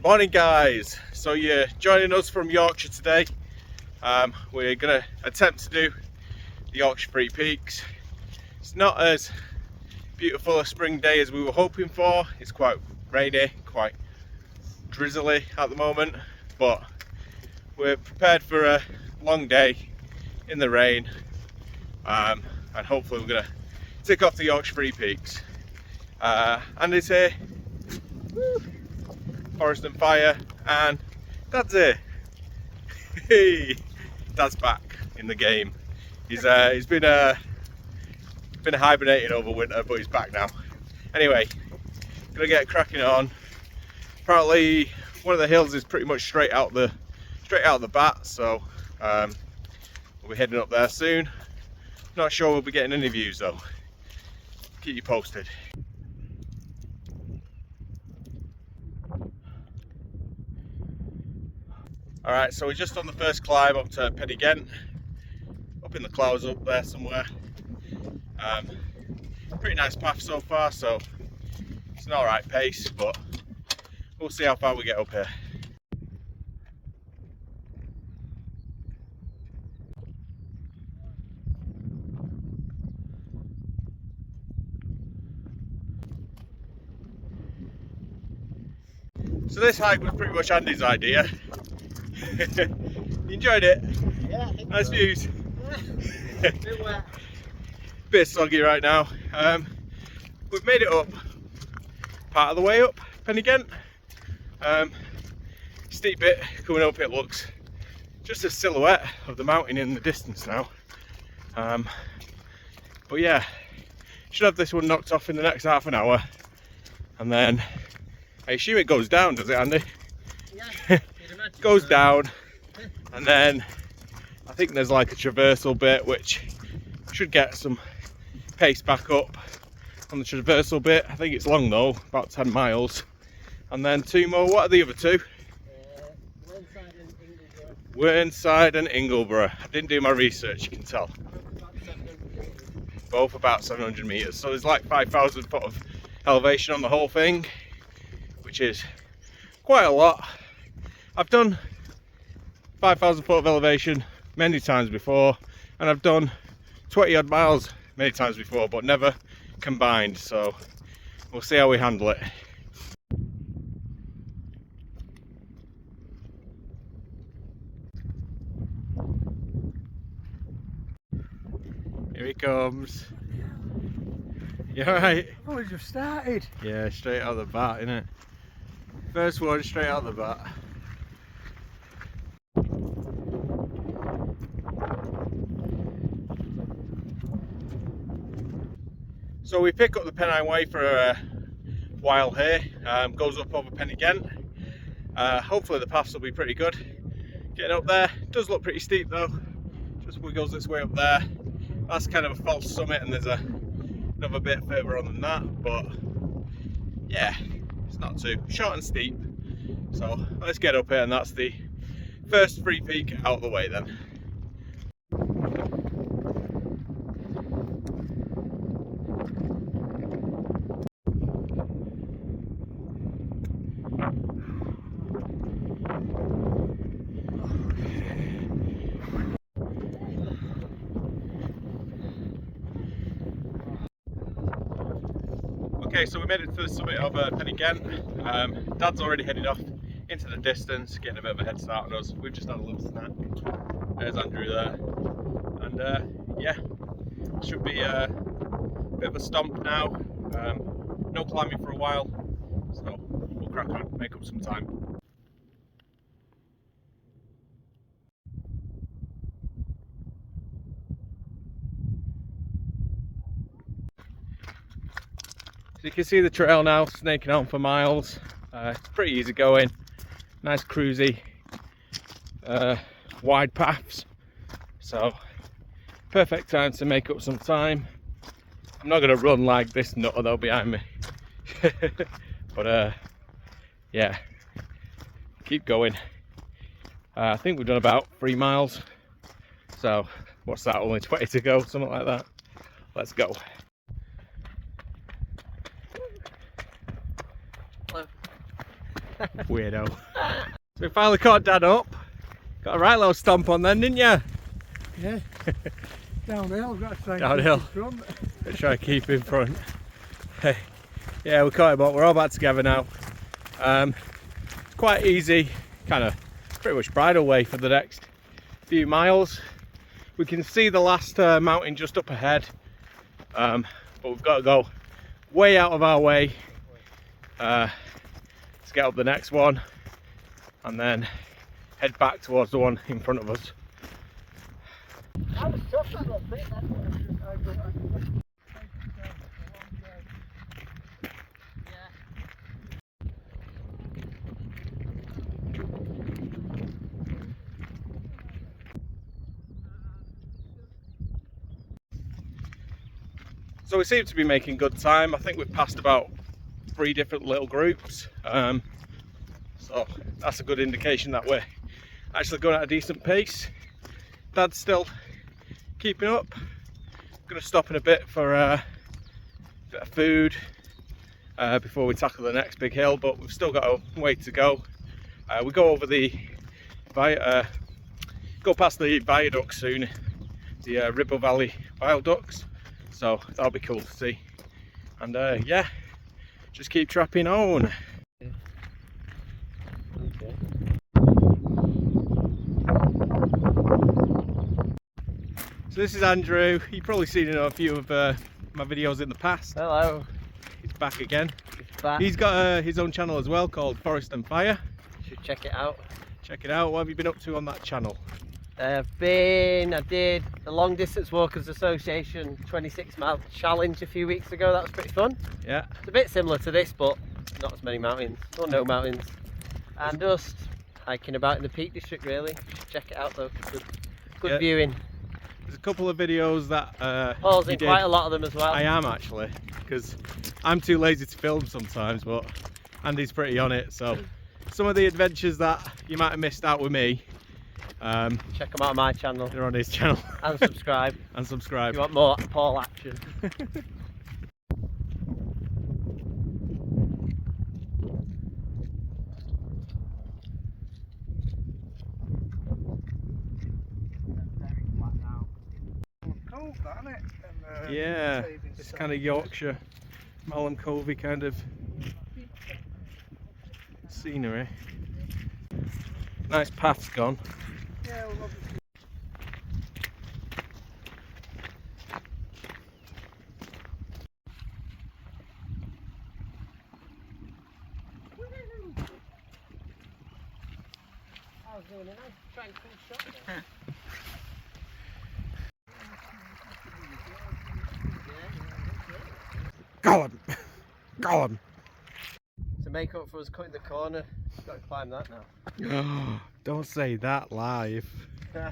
Good morning, guys. So you're joining us from Yorkshire today. We're going to attempt to do the Yorkshire Three Peaks. It's not as beautiful a spring day as we were hoping for. It's quite rainy, quite drizzly at the moment, but we're prepared for a long day in the rain, and hopefully we're going to tick off the Yorkshire Three Peaks. And it's here. Woo. Forest and Fire, and Dad's here. Hey, Dad's back in the game. He's been hibernating over winter, but he's back now. Anyway, gonna get cracking on. Apparently, one of the hills is pretty much straight out the bat, so we'll be heading up there soon. Not sure we'll be getting any views though. Keep you posted. Alright, so we're just on the first climb up to Pen-y-ghent, up in the clouds up there somewhere. Pretty nice path so far, so it's an alright pace, but we'll see how far we get up here. So this hike was pretty much Andy's idea. You enjoyed it? Yeah, I think nice so. Views. Bit wet. Bit soggy right now. We've made it up, part of the way up Pen-y-ghent. Steep bit coming up, it looks just a silhouette of the mountain in the distance now. But yeah, should have this one knocked off in the next half an hour, and then I assume it goes down, does it, Andy? Yeah, goes down, and then I think there's like a traversal bit which should get some pace back up on the traversal bit. I think it's long though, about 10 miles, and then two more. What are the other two? Whernside and Ingleborough. Whernside and Ingleborough. I didn't do my research, you can tell. Both about 700 metres, so there's like 5,000 foot of elevation on the whole thing, which is quite a lot. I've done 5,000 foot of elevation many times before, and I've done 20 odd miles many times before, but never combined, so we'll see how we handle it. Here he comes. You alright? Oh, we just started. Yeah, straight out of the bat, innit? First one straight out of the bat. So we pick up the Pennine Way for a while here. Goes up over Pen-y-ghent. Hopefully the paths will be pretty good. Getting up there, does look pretty steep though. Just wiggles its way up there. That's kind of a false summit, and there's another bit further on than that, but yeah, it's not too short and steep. So let's get up here, and that's the first free peak out of the way then. Okay, so we made it to the summit of Pen-y-ghent. Dad's already headed off into the distance, getting a bit of a head start on us. We've just had a little snack. There's Andrew there. And yeah, should be a bit of a stomp now. No climbing for a while, so we'll crack on, make up some time. So you can see the trail now snaking on for miles. It's pretty easy going, nice cruisy, wide paths. So perfect time to make up some time. I'm not going to run like this nutter though behind me. But yeah, keep going. I think we've done about 3 miles. So what's that, only 20 to go, something like that. Let's go. Weirdo. So we finally caught Dad up. Got a right little stomp on then, didn't you? Yeah. Downhill, got to try and Downhill. keep in front. Let's try to keep in front. Hey, yeah, we caught him up. We're all back together now. It's quite easy, kind of pretty much bridle way for the next few miles. We can see the last mountain just up ahead, but we've got to go way out of our way to get up the next one and then head back towards the one in front of us. That was tough, that little bit. That's what I So we seem to be making good time. I think we've passed about 3 different little groups. So that's a good indication that we're actually going at a decent pace. Dad's still keeping up. Going to stop in a bit for a bit of food before we tackle the next big hill, but we've still got a way to go. We go over the go past the viaduct soon, the Ribblehead Viaduct, so that'll be cool to see. And yeah, just keep trapping on. Okay. So this is Andrew. You've probably seen in a few of my videos in the past. Hello. He's back again. It's back. He's got his own channel as well called Forest and Fire. Should check it out. Check it out. What have you been up to on that channel? I did the Long Distance Walkers Association 26-mile challenge a few weeks ago. That was pretty fun. Yeah. It's a bit similar to this, but not as many mountains, or no mountains. And just hiking about in the Peak District, really. Check it out though, good Yeah. viewing. There's a couple of videos that Paul's you in did. quite a lot of them as well. I am actually, because I'm too lazy to film sometimes, but Andy's pretty on it. So some of the adventures that you might have missed out with me, Check them out on my channel. they're on his channel. And subscribe. And subscribe. If you want more Paul action. Yeah, it's kind of Yorkshire, Malham Covey kind of scenery. Nice path's gone. Yeah, we'll love it. I was doing a nice tranquil shot there. Go on! Go on! To make up for us cutting the corner, got to climb that now. Oh, don't say that live.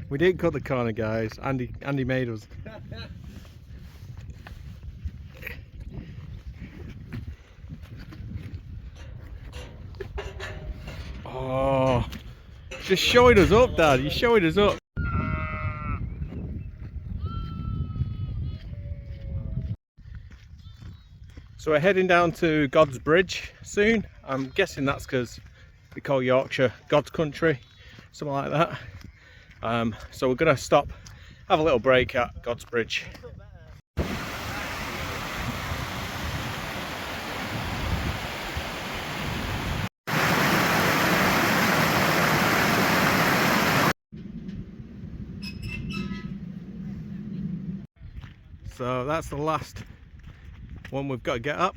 We didn't cut the corner, guys. Andy made us. Oh, just showing us up, Dad. You're showing us up. So we're heading down to God's Bridge soon. I'm guessing that's because we call Yorkshire God's country, something like that. So we're gonna stop, have a little break at God's Bridge. So that's the last one we've got to get up.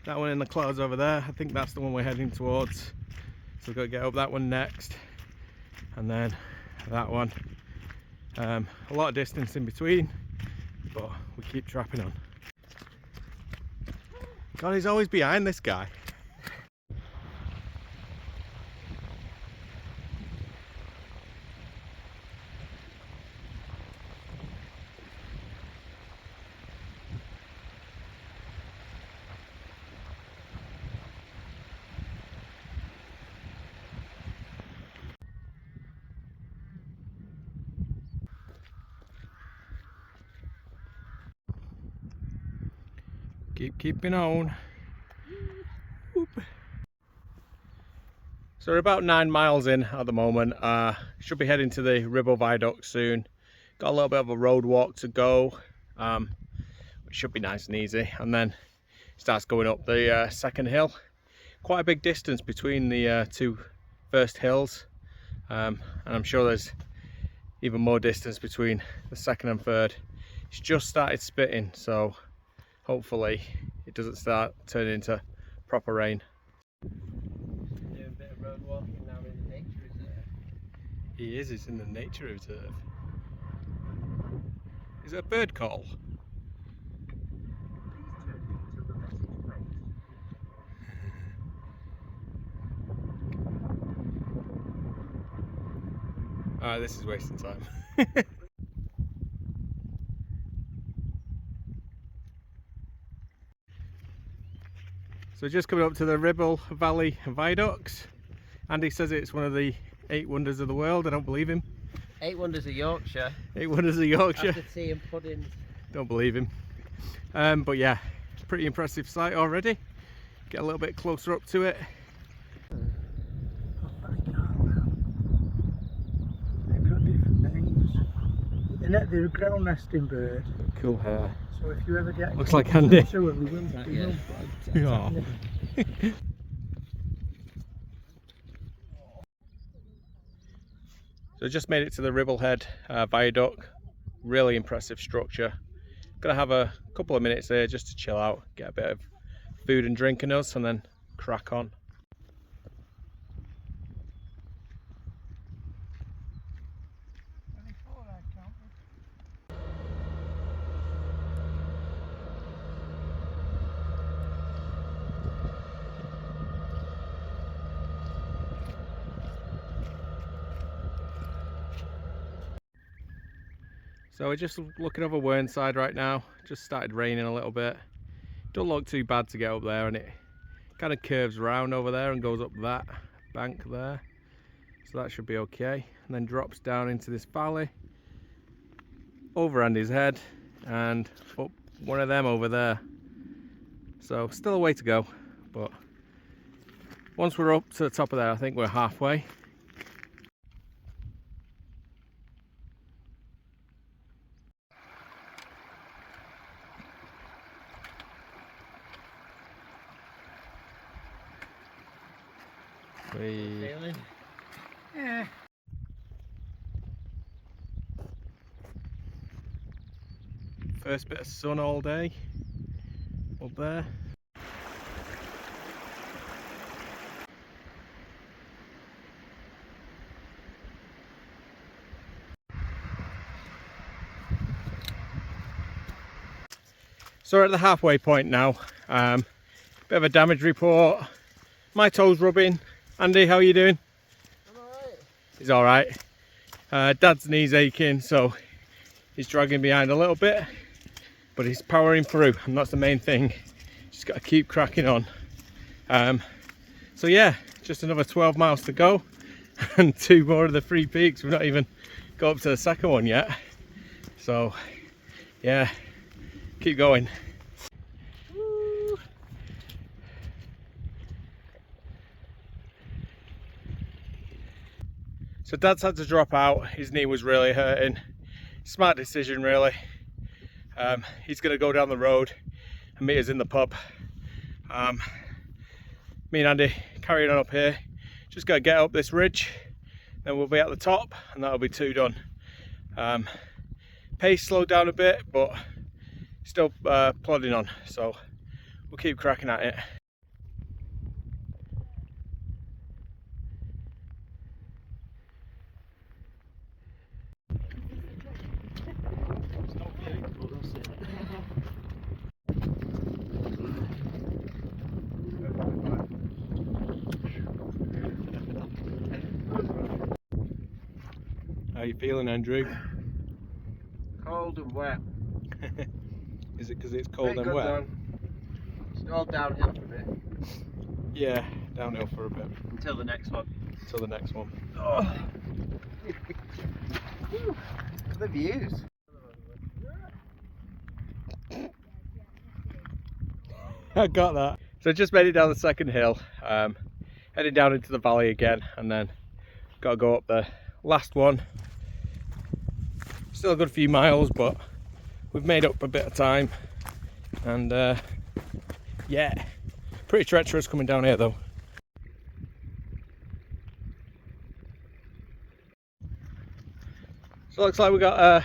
That one in the clouds over there, I think that's the one we're heading towards. So we've got to get up that one next, and then that one. A lot of distance in between, but we keep trapping on. God, he's always behind, this guy. Keep keeping on. Whoop. So we're about 9 miles in at the moment. Should be heading to the Ribblehead Viaduct soon. Got a little bit of a road walk to go, which should be nice and easy, and then starts going up the second hill. Quite a big distance between the two first hills, and I'm sure there's even more distance between the second and third. It's just started spitting, so hopefully it doesn't start turning into proper rain. Doing a bit of road walking now in the nature reserve. He's in the nature reserve. Is it a bird call? Alright, this is wasting time. So just coming up to the Ribble Valley Viaducts. Andy says it's one of the 8 wonders of the world. I don't believe him. 8 wonders of Yorkshire. 8 wonders of Yorkshire. After tea and puddings. Don't believe him. But yeah, pretty impressive sight already. Get a little bit closer up to it. They've got different names. They're a ground nesting bird. Cool hair. So if you ever get Looks like Andy. so we will. Yeah. So just made it to the Ribblehead Viaduct. Really impressive structure. Gonna have a couple of minutes there just to chill out, get a bit of food and drink in us, and then crack on. So we're just looking over Whernside right now. Just started raining a little bit. Don't look too bad to get up there, and it kind of curves around over there and goes up that bank there. So that should be okay. And then drops down into this valley, over Andy's head, and up one of them over there. So still a way to go, but once we're up to the top of there, I think we're halfway. Yeah. First bit of sun all day up there. So we're at the halfway point now. Bit of a damage report. My toes rubbing. Andy, how are you doing? I'm alright. He's alright. Dad's knee's aching, so he's dragging behind a little bit, but he's powering through, and that's the main thing. Just got to keep cracking on. So yeah, just another 12 miles to go, and 2 more of the 3 peaks. We've not even got up to the second one yet. So yeah, keep going. So Dad's had to drop out. His knee was really hurting. Smart decision, really. He's going to go down the road and meet us in the pub. Me and Andy carrying on up here. Just got to get up this ridge, then we'll be at the top, and that'll be 2 done. Pace slowed down a bit, but still plodding on. So we'll keep cracking at it. How you feeling, Andrew? Cold and wet. Is it because it's cold and wet? Done. It's all downhill for a bit. Yeah, downhill for a bit. Until the next one. Till the next one. Oh. The views. I got that. So I just made it down the second hill. heading down into the valley again, and then got to go up the last one. Still a good few miles, but we've made up a bit of time, and yeah, pretty treacherous coming down here though. So it looks like we got a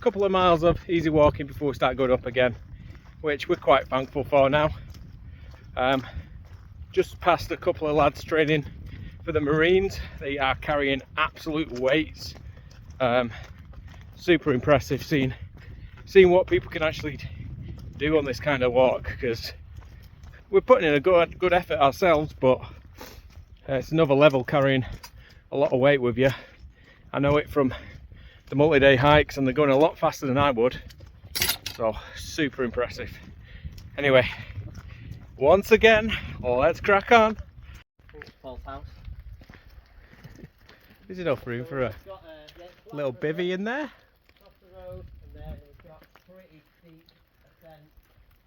couple of miles of easy walking before we start going up again, which we're quite thankful for now. Just passed a couple of lads training for the Marines. They are carrying absolute weights. Super impressive seeing what people can actually do on this kind of walk, because we're putting in a good effort ourselves, but it's another level carrying a lot of weight with you. I know it from the multi-day hikes, and they're going a lot faster than I would, so super impressive. Anyway, once again, let's crack on. Paul's house. There's enough room for a little bivvy in there. Off the road, and there we've got pretty steep ascent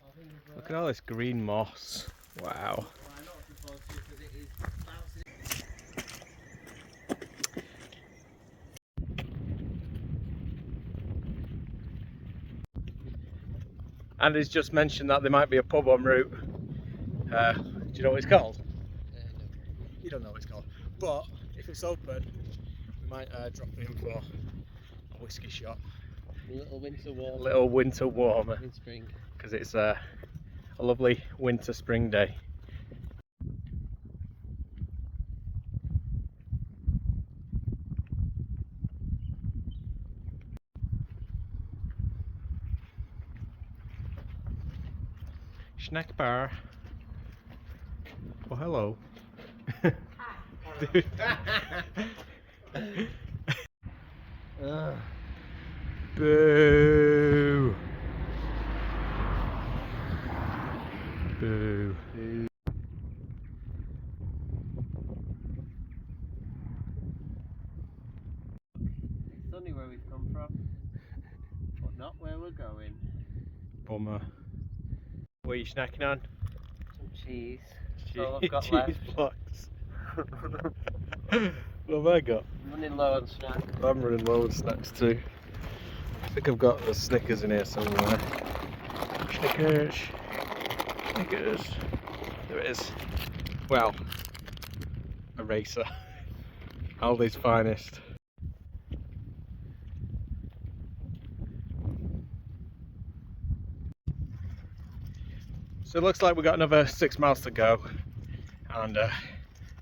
of Ingleborough. Look at all this green moss. Wow. Well, I'm not supposed to, because it is bouncing. Andy's just mentioned that there might be a pub en route. Do you know what it's called? No. You don't know what it's called. But if it's open, we might drop in for a whiskey shot. A little winter warm. A little winter warmer. In spring. Because it's a lovely winter spring day. Snackbar. Well, hello. Boo! Boo! It's sunny where we've come from, but not where we're going. Bummer. What are you snacking on? Some cheese. That's all I've got Cheese left. blocks. What have I got? I'm running low on snacks. I'm running low on snacks too. I think I've got the Snickers in here somewhere. Snickers. Snickers. There it is. Well, a racer. Aldi's finest. So it looks like we've got another 6 miles to go, and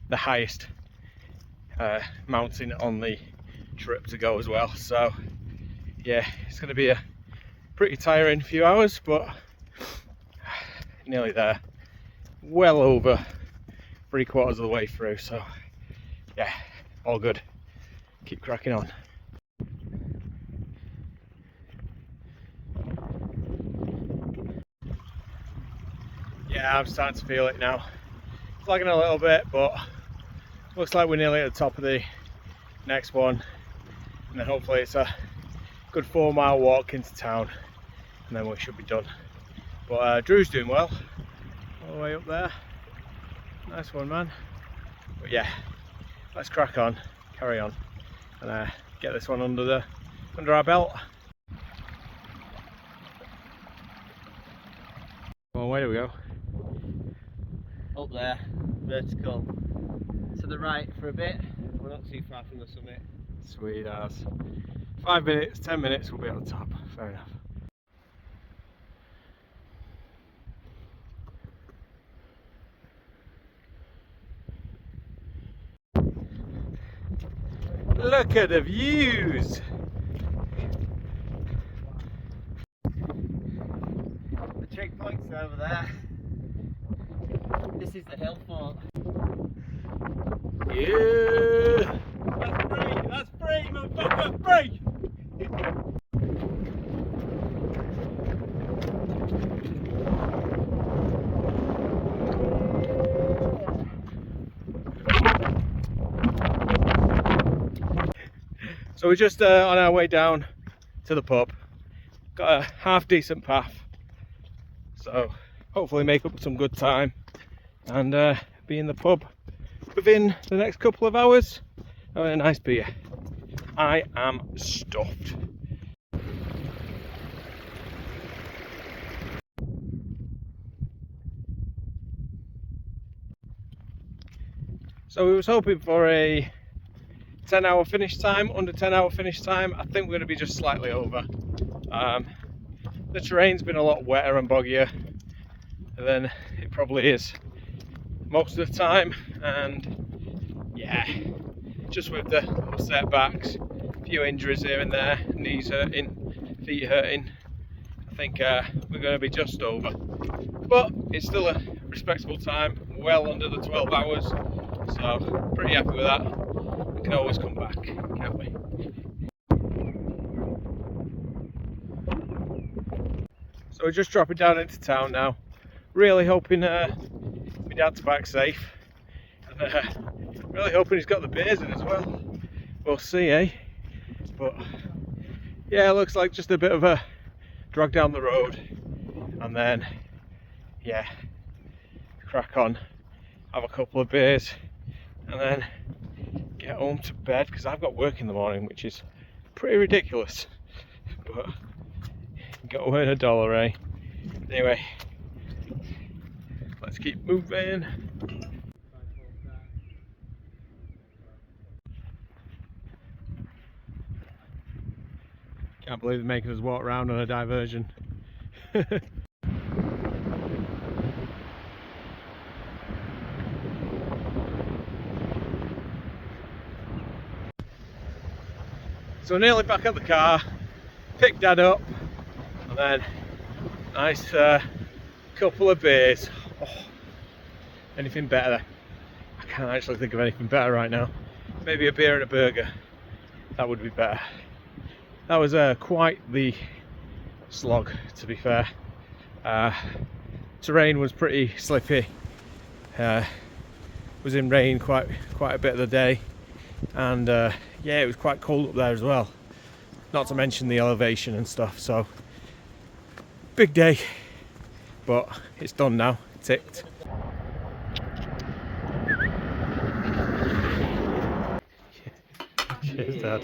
the highest mountain on the trip to go as well. So yeah, it's going to be a pretty tiring few hours, but nearly there. Well over 3/4 of the way through, so yeah, all good. Keep cracking on. Yeah, I'm starting to feel it now. Flagging a little bit, but looks like we're nearly at the top of the next one, and then hopefully it's a good 4-mile walk into town, and then we should be done. But Drew's doing well, all the way up there. Nice one, man. But yeah, let's crack on, carry on, and get this one under our belt. Well, where do we go? Up there, vertical. To the right for a bit. We're not too far from the summit. Sweet as. 5 minutes, 10 minutes, we'll be on the top. Fair enough. Look at the views! The trick point's over there. This is the hill fort. Yeah! That's free, motherfucker, free! So we're just on our way down to the pub. Got a half decent path, so hopefully make up some good time and be in the pub within the next couple of hours. Oh, a nice beer. I am stuffed. So we was hoping for a 10-hour finish time, under 10-hour finish time. I think we're going to be just slightly over. The terrain's been a lot wetter and boggier than it probably is most of the time, and yeah, just with the little setbacks, a few injuries here and there, knees hurting, feet hurting, I think we're going to be just over. But it's still a respectable time, well under the 12 hours, so pretty happy with that. We can always come back, can't we? So we're just dropping down into town now, really hoping my dad's back safe, and really hoping he's got the beers in as well. We'll see, eh? But yeah, it looks like just a bit of a drag down the road, and then yeah, crack on, have a couple of beers, and then get home to bed, because I've got work in the morning, which is pretty ridiculous, but got to earn $1, eh? Anyway, let's keep moving. Can't believe they're making us walk around on a diversion. So nearly back at the car, picked Dad up, and then nice couple of beers. Oh, anything better? I can't actually think of anything better right now. Maybe a beer and a burger. That would be better. That was quite the slog, to be fair. Terrain was pretty slippy. Was in rain quite a bit of the day, and yeah, it was quite cold up there as well. Not to mention the elevation and stuff. So big day, but it's done now. Ticked. Cheers, Dad.